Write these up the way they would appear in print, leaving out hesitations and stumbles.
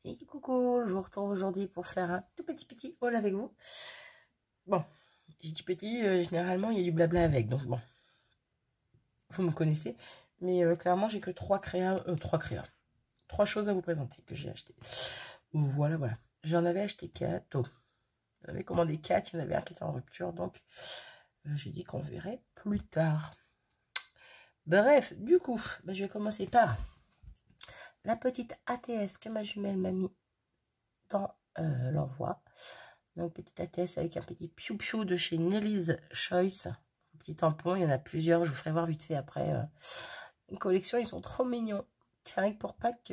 Et coucou, je vous retrouve aujourd'hui pour faire un tout petit haul avec vous. Bon, j'ai dit petit, généralement il y a du blabla avec, donc bon, vous me connaissez. Mais clairement j'ai que trois choses à vous présenter que j'ai acheté. Voilà. J'en avais acheté 4, j'en avais commandé 4, il y en avait un qui était en rupture, donc j'ai dit qu'on verrait plus tard. Bref, du coup, je vais commencer par la petite ATS que ma jumelle m'a mis dans l'envoi. Donc petite ATS avec un petit piou-piou de chez Nelly's Choice. Un petit tampon, il y en a plusieurs, je vous ferai voir vite fait après. Une collection, ils sont trop mignons. C'est vrai que pour Pâques,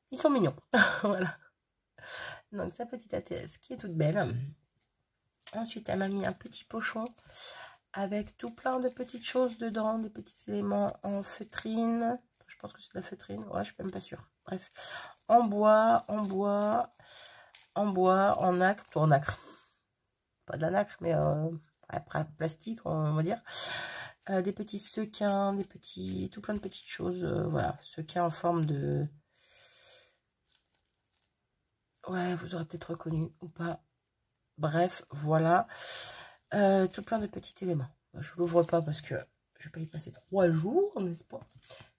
ils sont mignons. Voilà. Donc sa petite ATS qui est toute belle. Ensuite, elle m'a mis un petit pochon avec tout plein de petites choses dedans, des petits éléments en feutrine. Je pense que c'est de la feutrine. Ouais, je suis même pas sûre. Bref, en bois, en nacre. Pas de la nacre, mais après plastique, on va dire. Des petits sequins, tout plein de petites choses. Voilà, sequins en forme de... Ouais, vous aurez peut-être reconnu ou pas. Bref, voilà. Tout plein de petits éléments. Je l'ouvre pas parce que je vais pas y passer 3 jours, n'est-ce pas?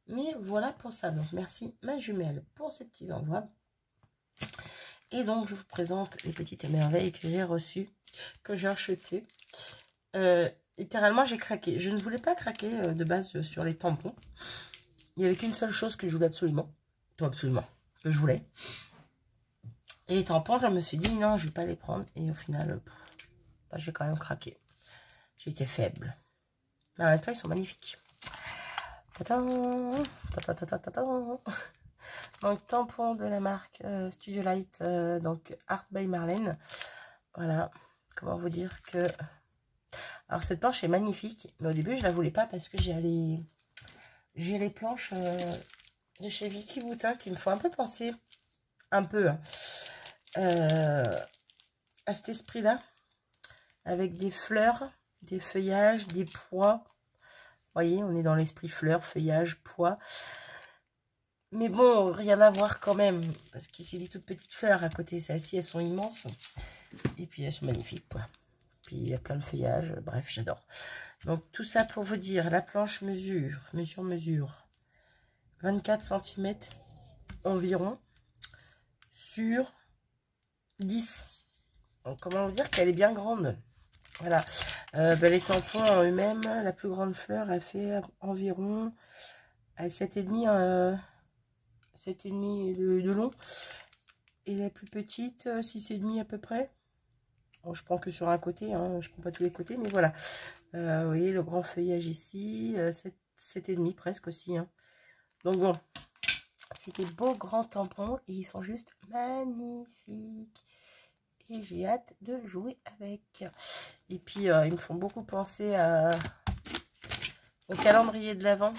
Mais voilà pour ça. Donc, merci ma jumelle pour ces petits envois. Et donc, je vous présente les petites merveilles que j'ai reçues, que j'ai achetées. Littéralement, j'ai craqué. Je ne voulais pas craquer de base sur les tampons. Il n'y avait qu'une seule chose que je voulais absolument. Que je voulais. Et les tampons, je me suis dit, non, je ne vais pas les prendre. Et au final, j'ai quand même craqué. J'étais faible. Mais en même temps, ils sont magnifiques. Tadam, tadam. Donc, tampon de la marque Studio Light, donc Art by Marlène. Voilà. Comment vous dire que... Alors, cette planche est magnifique. Mais au début, je la voulais pas parce que j'ai les planches de chez Vicky Boutin qui me font un peu penser, à cet esprit-là. Avec des fleurs, des feuillages, des pois. Vous voyez, on est dans l'esprit fleurs, feuillages, pois. Mais bon, rien à voir quand même. Parce que c'est des toutes petites fleurs à côté. Celles-ci, elles sont immenses. Et puis, elles sont magnifiques, quoi. Puis, il y a plein de feuillages. Bref, j'adore. Donc, tout ça pour vous dire, la planche mesure 24 cm environ sur 10. Donc, comment vous dire qu'elle est bien grande. Voilà. Les tampons en eux-mêmes, la plus grande fleur, elle fait environ 7,5 de long. Et la plus petite, 6,5 à peu près. Bon, je prends que sur un côté, hein, je prends pas tous les côtés, mais voilà. Vous voyez le grand feuillage ici, 7,5 presque aussi. Hein. Donc bon, c'est des beaux grands tampons et ils sont juste magnifiques. Et j'ai hâte de jouer avec. Et puis, ils me font beaucoup penser au calendrier de l'Avent.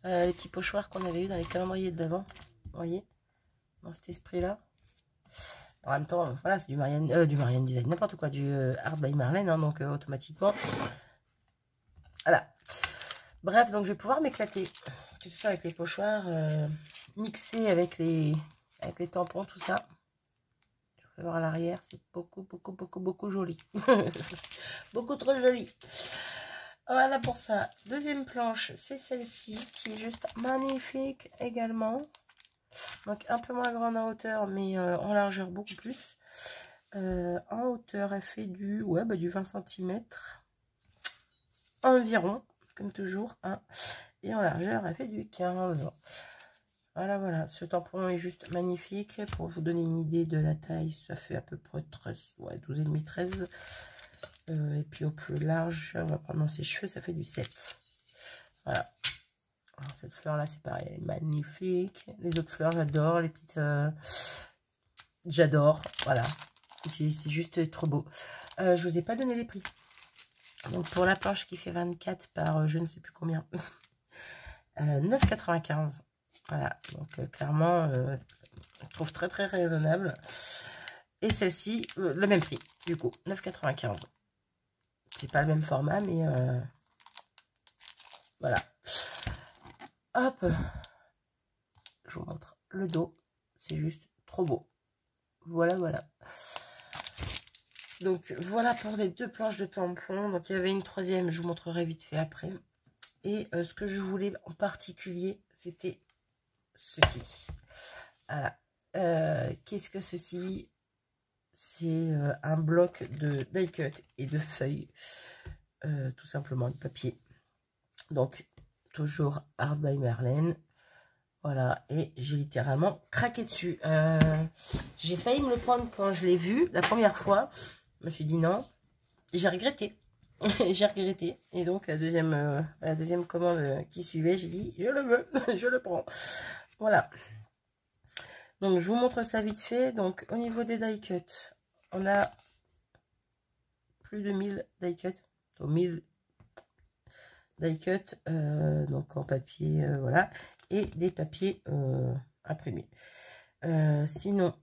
Les petits pochoirs qu'on avait eu dans les calendriers de l'Avent. Vous voyez, dans cet esprit-là. En même temps, voilà, c'est du Marianne Design, n'importe quoi, du Art by Marlène, hein, donc automatiquement. Voilà. Bref, donc je vais pouvoir m'éclater. Que ce soit avec les pochoirs, mixés avec les tampons, tout ça. Je vais voir à l'arrière, c'est beaucoup joli. Beaucoup trop joli. Voilà pour ça. Deuxième planche, c'est celle-ci qui est juste magnifique également. Donc un peu moins grande en hauteur, mais en largeur beaucoup plus. En hauteur, elle fait du 20 cm environ, comme toujours. Hein. Et en largeur, elle fait du 15. Voilà. Ce tampon est juste magnifique. Pour vous donner une idée de la taille, ça fait à peu près 12,5, 13. Et puis au plus large, on va prendre dans ses cheveux, ça fait du 7. Voilà. Alors, cette fleur là, c'est pareil, elle est magnifique. Les autres fleurs, j'adore. Les petites, j'adore. Voilà. C'est juste trop beau. Je vous ai pas donné les prix. Donc pour la planche qui fait 24 par je ne sais plus combien, 9,95. Voilà. Donc clairement, je trouve très raisonnable. Et celle-ci, le même prix, du coup, 9,95. C'est pas le même format, mais voilà. Hop, je vous montre le dos. c'est juste trop beau. Voilà, voilà. Donc, voilà pour les 2 planches de tampons. Donc, il y avait une troisième, je vous montrerai vite fait après. Et ce que je voulais en particulier, c'était ceci. Voilà. Qu'est-ce que ceci? C'est un bloc de die cut et de feuilles. Tout simplement, de papier. Donc, toujours Art by Marlène. Voilà, et j'ai littéralement craqué dessus. J'ai failli me le prendre quand je l'ai vu la première fois. Je me suis dit non. J'ai regretté. J'ai regretté. Et donc, la deuxième commande qui suivait, j'ai dit, je le veux, je le prends. Voilà. Donc, je vous montre ça vite fait. Donc, au niveau des die cuts, on a plus de 1000 die cuts. Donc, 1000 die cuts, donc en papier, voilà. Et des papiers imprimés. Sinon,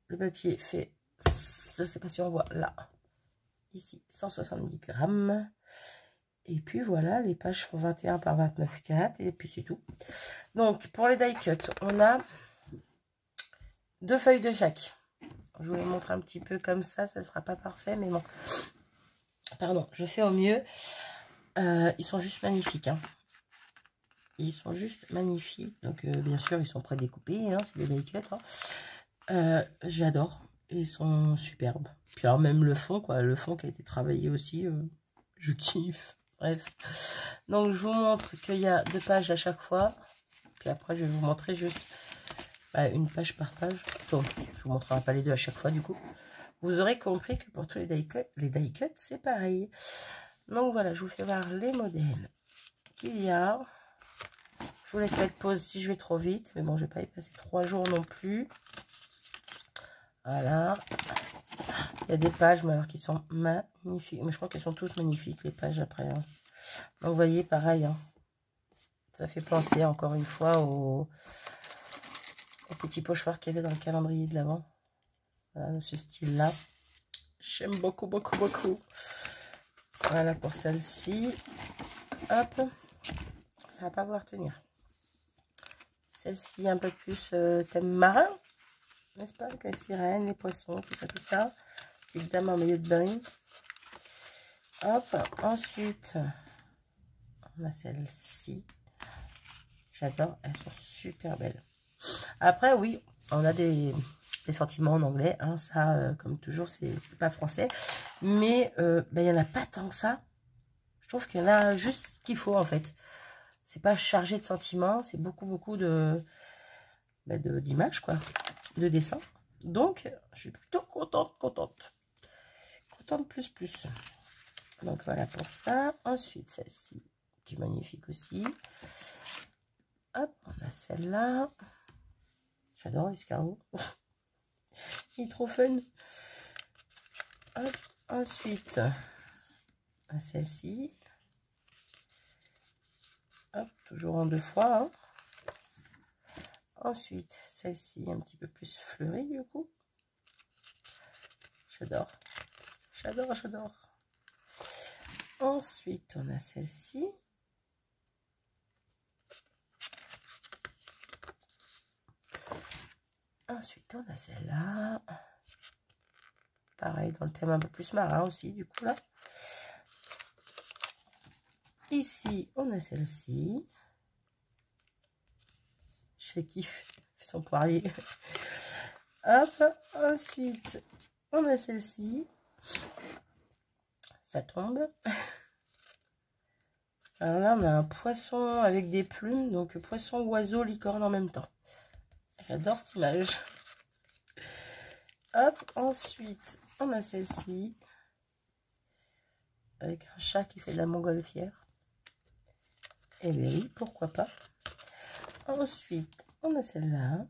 le papier fait, je ne sais pas si on voit là, ici, 170 grammes. Et puis voilà, les pages font 21 par 29,4. Et puis c'est tout. Donc, pour les die cuts, on a 2 feuilles de chaque. Je vous les montre un petit peu comme ça ne sera pas parfait, mais bon. Pardon, je fais au mieux. Ils sont juste magnifiques, hein. Ils sont juste magnifiques. Donc, bien sûr, ils sont prédécoupés, hein, c'est des die cuts. Hein. J'adore. Ils sont superbes. Puis alors, même le fond, quoi. Le fond qui a été travaillé aussi, je kiffe. Bref. Donc, je vous montre qu'il y a 2 pages à chaque fois. Puis après, je vais vous montrer juste une page par page. Donc, je vous montrerai pas les 2 à chaque fois, du coup. Vous aurez compris que pour tous les die cuts, c'est pareil. Donc, voilà, je vous fais voir les modèles qu'il y a. Je vous laisse mettre pause si je vais trop vite. Mais bon, je ne vais pas y passer 3 jours non plus. Voilà. Il y a des pages, mais alors qui sont magnifiques. Mais je crois qu'elles sont toutes magnifiques, les pages après. Hein. Donc, vous voyez, pareil. Hein. Ça fait penser, encore une fois, au petit pochoir qu'il y avait dans le calendrier de l'Avent. Voilà, de ce style-là. J'aime beaucoup, beaucoup, beaucoup. Voilà pour celle-ci. Hop. Ça va pas vouloir tenir. Celle-ci un peu plus thème marin, n'est-ce pas? Avec les sirènes, les poissons, tout ça, tout ça. Petite dame en milieu de bain. Hop, ensuite, on a celle-ci. J'adore, elles sont super belles. Après, oui, on a des sentiments en anglais. Hein, ça, comme toujours, c'est pas français. Mais il n'y en a pas tant que ça. Je trouve qu'il y en a juste ce qu'il faut, en fait. C'est pas chargé de sentiments, c'est beaucoup, beaucoup d'images, quoi, de dessins. Donc, je suis plutôt contente. Contente plus. Donc, voilà pour ça. Ensuite, celle-ci, qui est magnifique aussi. Hop, on a celle-là. J'adore l'escargot. Il est trop fun. Hop, ensuite, celle-ci. Hop, toujours en 2 fois. Hein. Ensuite, celle-ci un petit peu plus fleurie du coup. J'adore. J'adore. Ensuite, on a celle-ci. Ensuite, on a celle-là. Pareil, dans le thème un peu plus marin aussi, du coup, là. Ici, on a celle-ci. Je kiffe son poirier. Hop, ensuite, on a celle-ci. Ça tombe. Alors là, on a un poisson avec des plumes. Donc, poisson, oiseau, licorne en même temps. J'adore cette image. Hop, ensuite, on a celle-ci. Avec un chat qui fait de la montgolfière. Eh bien oui, pourquoi pas. Ensuite, on a celle-là.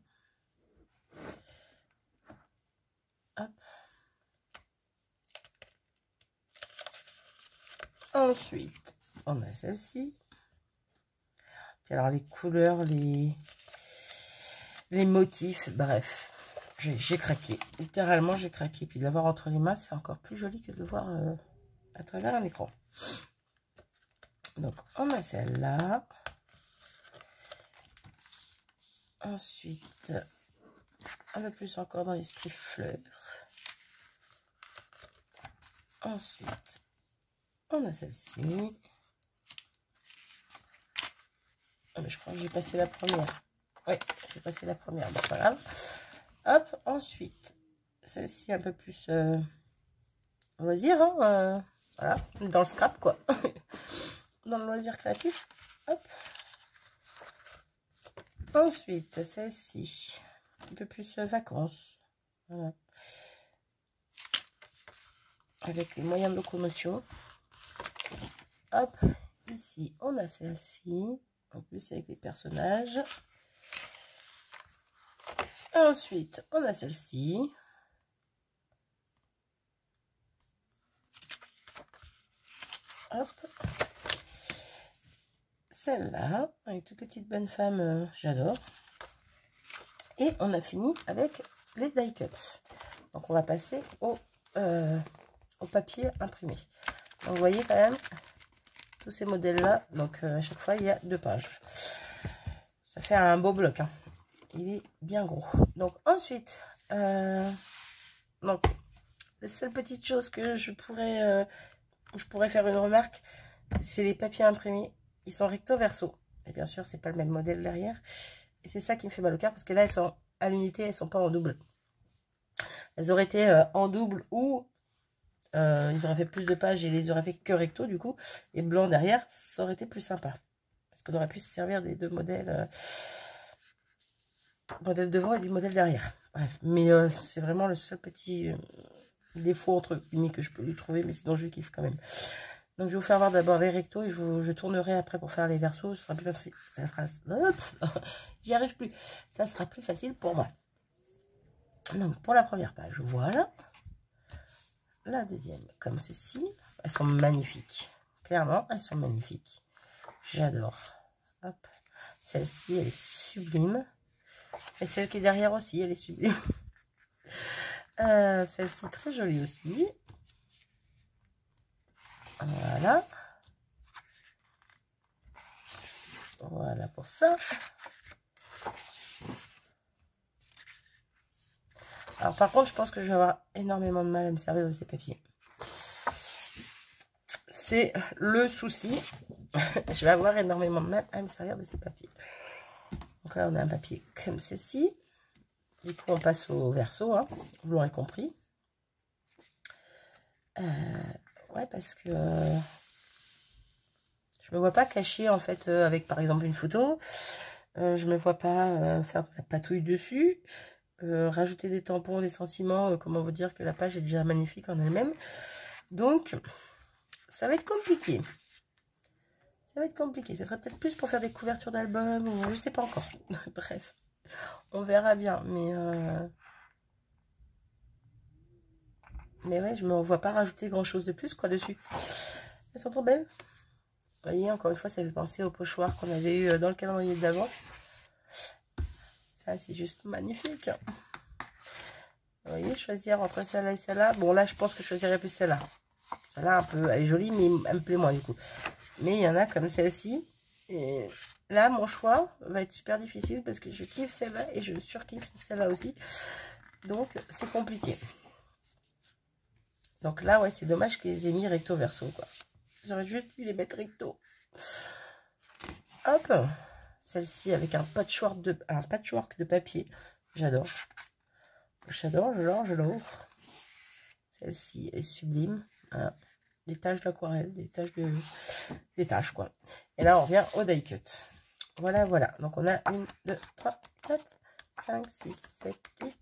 Hop. Ensuite, on a celle-ci. Puis alors les couleurs, les motifs, bref. J'ai craqué. Littéralement, j'ai craqué. Puis de l'avoir entre les mains, c'est encore plus joli que de le voir à travers un écran. Donc, on a celle-là. Ensuite, un peu plus encore dans l'esprit fleur. Ensuite, on a celle-ci. Ah, mais je crois que j'ai passé la première. Oui, j'ai passé la première, bon, pas grave. Hop, ensuite, celle-ci un peu plus loisir, hein, voilà, dans le scrap, quoi. Dans le loisir créatif. Hop. Ensuite, celle-ci, un petit peu plus vacances. Voilà. Avec les moyens de locomotion. Hop, ici, on a celle-ci. En plus, avec les personnages. Ensuite, on a celle-ci. Hop. Celle-là, avec toutes les petites bonnes femmes, j'adore. Et on a fini avec les die cuts. Donc, on va passer au papier imprimé. Donc, vous voyez quand même tous ces modèles-là. Donc, à chaque fois, il y a 2 pages. Ça fait un beau bloc, hein. Il est bien gros. Donc, ensuite, donc, la seule petite chose que je pourrais faire une remarque, c'est les papiers imprimés. Ils sont recto verso. Et bien sûr, c'est pas le même modèle derrière. Et c'est ça qui me fait mal au cœur, parce que là, elles sont à l'unité, elles sont pas en double. Elles auraient été en double ou ils auraient fait plus de pages et les auraient fait que recto du coup. Et blanc derrière, ça aurait été plus sympa. Parce qu'on aurait pu se servir des 2 modèles. Modèle devant et du modèle derrière. Bref, mais c'est vraiment le seul petit défaut entre guillemets que je peux lui trouver, mais sinon je kiffe quand même. Donc je vais vous faire voir d'abord les rectos et je tournerai après pour faire les versos. Ce sera plus facile. Ça fera... J'y arrive plus. Ça sera plus facile pour moi. Donc pour la première page, voilà. La deuxième, comme ceci. Elles sont magnifiques. Clairement, elles sont magnifiques. J'adore. Hop. Celle-ci, elle est sublime. Et celle qui est derrière aussi, elle est sublime. Celle-ci, très jolie aussi. Voilà. Voilà pour ça. Alors, par contre, je pense que je vais avoir énormément de mal à me servir de ces papiers. C'est le souci. Je vais avoir énormément de mal à me servir de ces papiers. Donc là, on a un papier comme ceci. Du coup, on passe au verso, hein, vous l'aurez compris. Ouais, parce que je me vois pas cacher, en fait, avec, par exemple, une photo. Je me vois pas faire de la patouille dessus. Rajouter des tampons, des sentiments, comment vous dire que la page est déjà magnifique en elle-même. Donc, ça va être compliqué. Ça va être compliqué. Ça serait peut-être plus pour faire des couvertures d'albums, ou je sais pas encore. Bref, on verra bien. Mais ouais, je ne me vois pas rajouter grand-chose de plus, quoi, dessus. Elles sont trop belles. Vous voyez, encore une fois, ça fait penser au pochoir qu'on avait eu dans le calendrier d'avant. Ça, c'est juste magnifique. Vous voyez, choisir entre celle-là et celle-là. Bon, là, je pense que je choisirais plus celle-là. Celle-là, un peu, elle est jolie, mais elle me plaît moins, du coup. Mais il y en a comme celle-ci. Et là, mon choix va être super difficile parce que je kiffe celle-là et je surkiffe celle-là aussi. Donc, c'est compliqué. Donc là, ouais, c'est dommage qu'ils aient mis recto verso, quoi. J'aurais juste dû les mettre recto. Hop. Celle-ci avec un patchwork de papier. J'adore. J'adore. Celle-ci est sublime. Voilà. Des taches d'aquarelle, des taches, quoi. Et là, on revient au die cut. Voilà, voilà. Donc, on a 1, 2, 3, 4, 5, 6, 7, 8,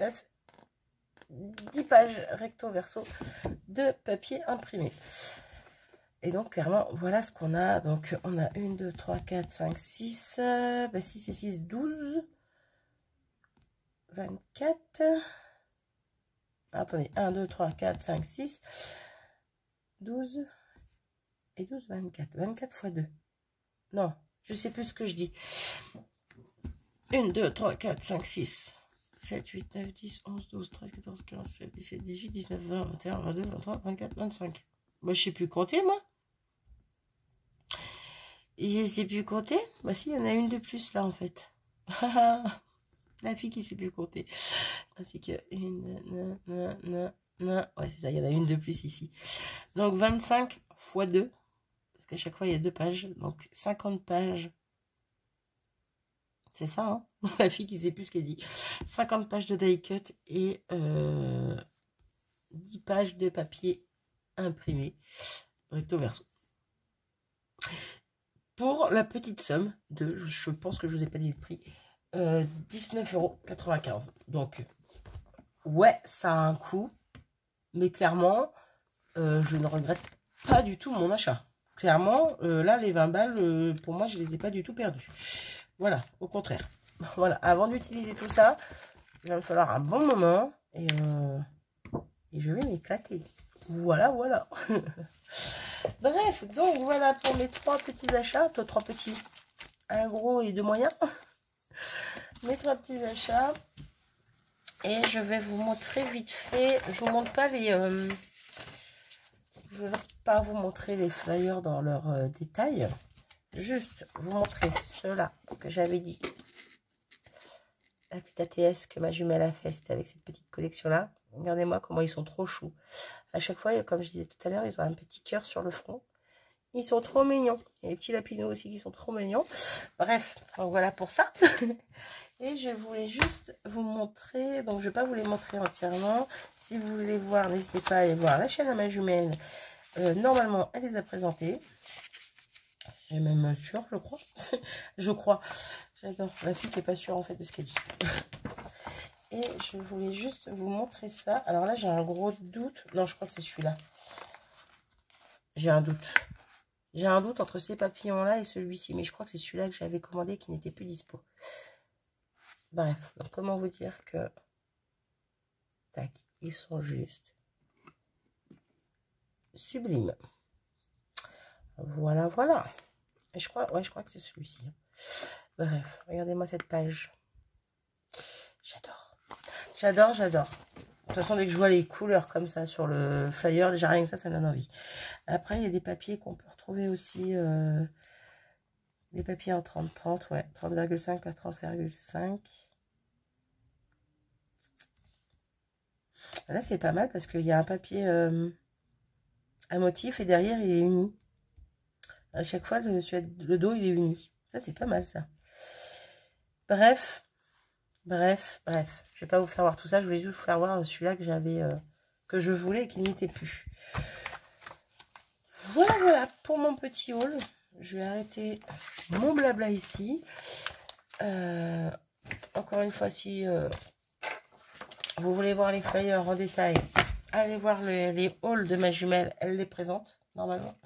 9, 10 pages recto verso de papier imprimé. Et donc, clairement, voilà ce qu'on a. Donc, on a 1, 2, 3, 4, 5, 6. 6 et 6, 12. 24. Attendez, 1, 2, 3, 4, 5, 6. 12. Et 12, 24. 24 fois 2. Non, je sais plus ce que je dis. 1, 2, 3, 4, 5, 6. 7, 8, 9, 10, 11, 12, 13, 14, 15, 16, 17, 18, 19, 20, 21, 22, 23, 24, 25. Moi, je sais plus compter, moi. Je sais plus compter. Bah si, il y en a une de plus, là, en fait. La fille qui sait plus compter. Ainsi que ouais, c'est ça, il y en a une de plus ici. Donc 25 x 2. Parce qu'à chaque fois, il y a 2 pages. Donc 50 pages. C'est ça, hein. La fille qui sait plus ce qu'elle dit. 50 pages de die cut et 10 pages de papier imprimé. Recto verso. Pour la petite somme de, je pense que je vous ai pas dit le prix, 19,95 €. Donc, ouais, ça a un coût. Mais clairement, je ne regrette pas du tout mon achat. Clairement, là, les 20 balles, pour moi, je les ai pas du tout perdues. Voilà, au contraire. Voilà, avant d'utiliser tout ça, il va me falloir un bon moment. Et je vais m'éclater. Voilà, voilà. Bref, donc voilà pour mes 3 petits achats. 3 petits, un gros et 2 moyens. Mes 3 petits achats. Et je vais vous montrer vite fait. Je vous montre pas les... je ne vais pas vous montrer les flyers dans leurs détails. Juste vous montrer ceux-là que j'avais dit. La petite ATS que ma jumelle a fait, c'était avec cette petite collection-là. Regardez-moi comment ils sont trop choux. À chaque fois, comme je disais tout à l'heure, ils ont un petit cœur sur le front. Ils sont trop mignons. Il y a les petits lapinous aussi qui sont trop mignons. Bref, donc voilà pour ça. Et je voulais juste vous montrer, donc je ne vais pas vous les montrer entièrement. Si vous voulez voir, n'hésitez pas à aller voir la chaîne à ma jumelle. Normalement, elle les a présentés. C'est même sûr, je crois. Je crois. J'adore la fille qui n'est pas sûre en fait de ce qu'elle dit. Et je voulais juste vous montrer ça. Alors là, j'ai un gros doute. Non, je crois que c'est celui-là. J'ai un doute. J'ai un doute entre ces papillons-là et celui-ci. Mais je crois que c'est celui-là que j'avais commandé qui n'était plus dispo. Bref, donc comment vous dire que... Tac, ils sont juste sublimes. Voilà, voilà. Et je crois que c'est celui-ci. Bref, regardez-moi cette page. J'adore. J'adore, j'adore. De toute façon, dès que je vois les couleurs comme ça sur le flyer, déjà rien que ça me donne envie. Après, il y a des papiers qu'on peut retrouver aussi. Des papiers en 30-30, ouais. 30,5 par 30,5. Là, c'est pas mal parce qu'il y a un papier à motif et derrière, il est uni. À chaque fois, le dos, il est uni. Ça, c'est pas mal, ça. Bref. Bref. Je vais pas vous faire voir tout ça. Je voulais juste vous faire voir celui-là que j'avais, que je voulais et qui n'était plus. Voilà pour mon petit haul. Je vais arrêter mon blabla ici. Encore une fois, si vous voulez voir les flyers en détail, allez voir les hauls de ma jumelle. Elle les présente, normalement.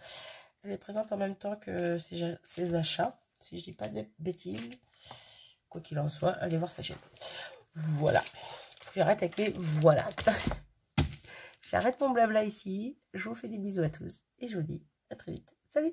Elle les présente en même temps que ses achats, si je dis pas de bêtises. Quoi qu'il en soit, allez voir sa chaîne. Voilà. J'arrête avec les voilà. J'arrête mon blabla ici. Je vous fais des bisous à tous. Et je vous dis à très vite. Salut!